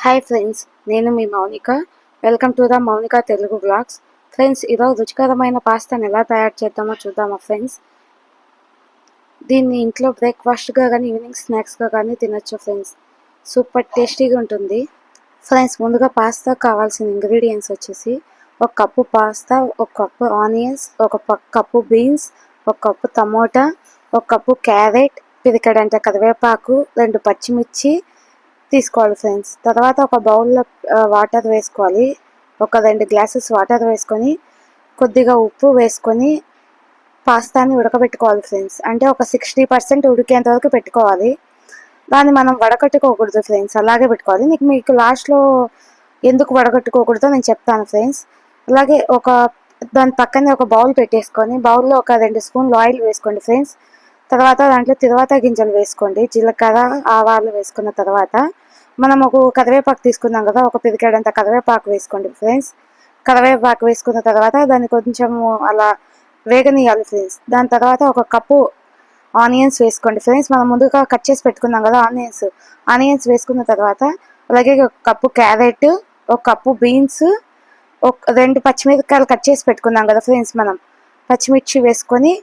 Hi friends, నేను మీ Mounika. Welcome to the Mounika Telugu blogs. Friends, ఈరోజు రుచికరమైన పాస్తాను ఎలా తయారు చేద్దామో చూద్దామా ఫ్రెండ్స్. దీన్ని ఇంట్లో బ్రేక్ఫాస్ట్గా కానీ ఈవినింగ్ స్నాక్స్గా కానీ తినొచ్చు ఫ్రెండ్స్. సూపర్ టేస్టీగా ఉంటుంది ఫ్రెండ్స్. ముందుగా పాస్తా కావాల్సిన ఇంగ్రీడియంట్స్ వచ్చేసి ఒక కప్పు పాస్తా, ఒక కప్పు ఆనియన్స్, ఒక కప్పు బీన్స్, ఒక కప్పు టమోటా, ఒక కప్పు క్యారెట్, పిరికెడంత కరివేపాకు, 2 పచ్చిమిర్చి తీసుకోవాలి ఫ్రెండ్స్. తర్వాత ఒక బౌల్లో వాటర్ వేసుకోవాలి. ఒక 2 గ్లాసెస్ వాటర్ వేసుకొని కొద్దిగా ఉప్పు వేసుకొని పాస్తాని ఉడకబెట్టుకోవాలి ఫ్రెండ్స్. అంటే ఒక 60% ఉడికేంత వరకు పెట్టుకోవాలి. దాన్ని మనం వడకట్టుకోకూడదు ఫ్రెండ్స్, అలాగే పెట్టుకోవాలి. మీకు లాస్ట్లో ఎందుకు వడకట్టుకోకూడదో నేను చెప్తాను ఫ్రెండ్స్. అలాగే దాని పక్కనే ఒక బౌల్ పెట్టేసుకొని బౌల్లో ఒక 2 స్పూన్లు ఆయిల్ వేసుకోండి ఫ్రెండ్స్. తర్వాత దాంట్లో తిరువాత గింజలు వేసుకోండి. జీలకర్ర, ఆవాలు వేసుకున్న తర్వాత మనం ఒక కరివేపాకు తీసుకున్నాం కదా, ఒక పిరికెడంత కరివేపాకు వేసుకోండి ఫ్రెండ్స్. కరివేపాకు వేసుకున్న తర్వాత దాన్ని కొంచెము అలా వేగనీయాలి ఫ్రెండ్స్. దాని తర్వాత ఒక కప్పు ఆనియన్స్ వేసుకోండి ఫ్రెండ్స్. మనం ముందుగా కట్ చేసి పెట్టుకున్నాం కదా ఆనియన్స్ వేసుకున్న తర్వాత అలాగే ఒక కప్పు క్యారెట్, ఒక కప్పు బీన్స్, ఒక 2 పచ్చిమిరపకాయలు కట్ చేసి పెట్టుకున్నాం కదా ఫ్రెండ్స్. మనం పచ్చిమిర్చి వేసుకొని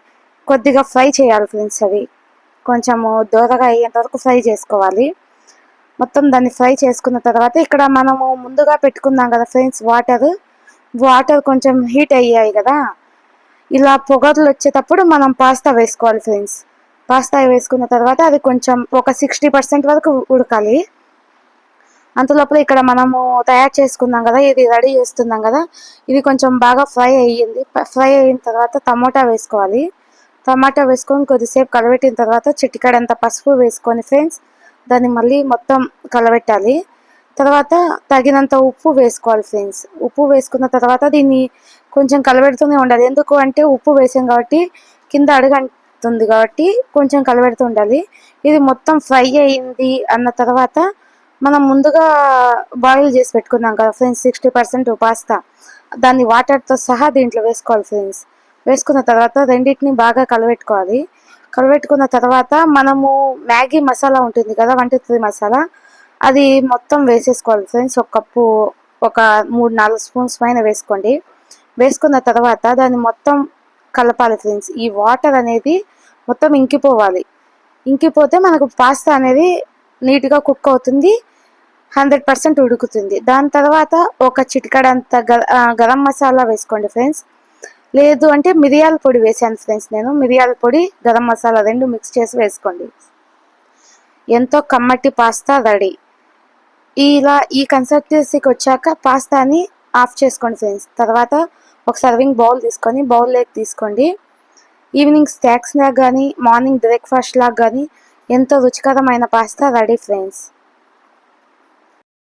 కొద్దిగా ఫ్రై చేయాలి ఫ్రెండ్స్. అవి కొంచెము దోరగా అయ్యేంత వరకు ఫ్రై చేసుకోవాలి. మొత్తం దాన్ని ఫ్రై చేసుకున్న తర్వాత ఇక్కడ మనము ముందుగా పెట్టుకున్నాం కదా ఫ్రెండ్స్ వాటర్ కొంచెం హీట్ అయ్యాయి కదా, ఇలా పొగలు వచ్చేటప్పుడు మనం పాస్తా వేసుకోవాలి ఫ్రెండ్స్. పాస్తా వేసుకున్న తర్వాత అది కొంచెం ఒక 60% వరకు ఉడకాలి. అంతలోపల ఇక్కడ మనము తయారు చేసుకున్నాం కదా, ఇది రెడీ చేస్తున్నాం కదా, ఇది కొంచెం బాగా ఫ్రై అయ్యింది. ఫ్రై అయిన తర్వాత టమోటా వేసుకోవాలి. టమాటా వేసుకొని కొద్దిసేపు కలబెట్టిన తర్వాత చిటికెడంత పసుపు వేసుకొని ఫ్రెండ్స్ దాన్ని మళ్ళీ మొత్తం కలబెట్టాలి. తర్వాత తగినంత ఉప్పు వేసుకోవాలి ఫ్రెండ్స్. ఉప్పు వేసుకున్న తర్వాత దీన్ని కొంచెం కలబెడుతూనే ఉండాలి. ఎందుకు అంటే ఉప్పు వేసాం కాబట్టి కింద అడుగంటుంది కాబట్టి కొంచెం కలబెడుతూ ఉండాలి. ఇది మొత్తం ఫ్రై అయింది అన్న తర్వాత మనం ముందుగా బాయిల్ చేసి పెట్టుకున్నాం కదా ఫ్రెండ్స్ 60% పాస్తా, దాన్ని వాటర్తో సహా దీంట్లో వేసుకోవాలి ఫ్రెండ్స్. వేసుకున్న తర్వాత రెండింటిని బాగా కలబెట్టుకోవాలి. కలబెట్టుకున్న తర్వాత మనము మ్యాగీ మసాలా ఉంటుంది కదా, 1-2 మసాలా, అది మొత్తం వేసేసుకోవాలి ఫ్రెండ్స్. ఒక 3-4 స్పూన్స్ పైన వేసుకోండి. వేసుకున్న తర్వాత దాన్ని మొత్తం కలపాలి ఫ్రెండ్స్. ఈ వాటర్ అనేది మొత్తం ఇంకిపోవాలి. ఇంకిపోతే మనకు పాస్తా అనేది నీట్గా కుక్ అవుతుంది, 100% ఉడుకుతుంది. దాని తర్వాత ఒక చిటికెడంత గరం మసాలా వేసుకోండి ఫ్రెండ్స్. లేదు అంటే మిరియాల పొడి వేసాను ఫ్రెండ్స్. నేను మిరియాల పొడి, గరం మసాలా 2 మిక్స్ చేసి వేసుకోండి. ఎంతో కమ్మటి పాస్తా రెడీ. ఈ కన్సిస్టెన్సీకి వచ్చాక పాస్తాని ఆఫ్ చేసుకోండి ఫ్రెండ్స్. తర్వాత ఒక సర్వింగ్ బౌల్ తీసుకొని బౌల్లోకి తీసుకోండి. ఈవినింగ్ స్నాక్స్ లాగా కానీ మార్నింగ్ బ్రేక్ఫాస్ట్ లాగా కానీ ఎంతో రుచికరమైన పాస్తా రెడీ ఫ్రెండ్స్.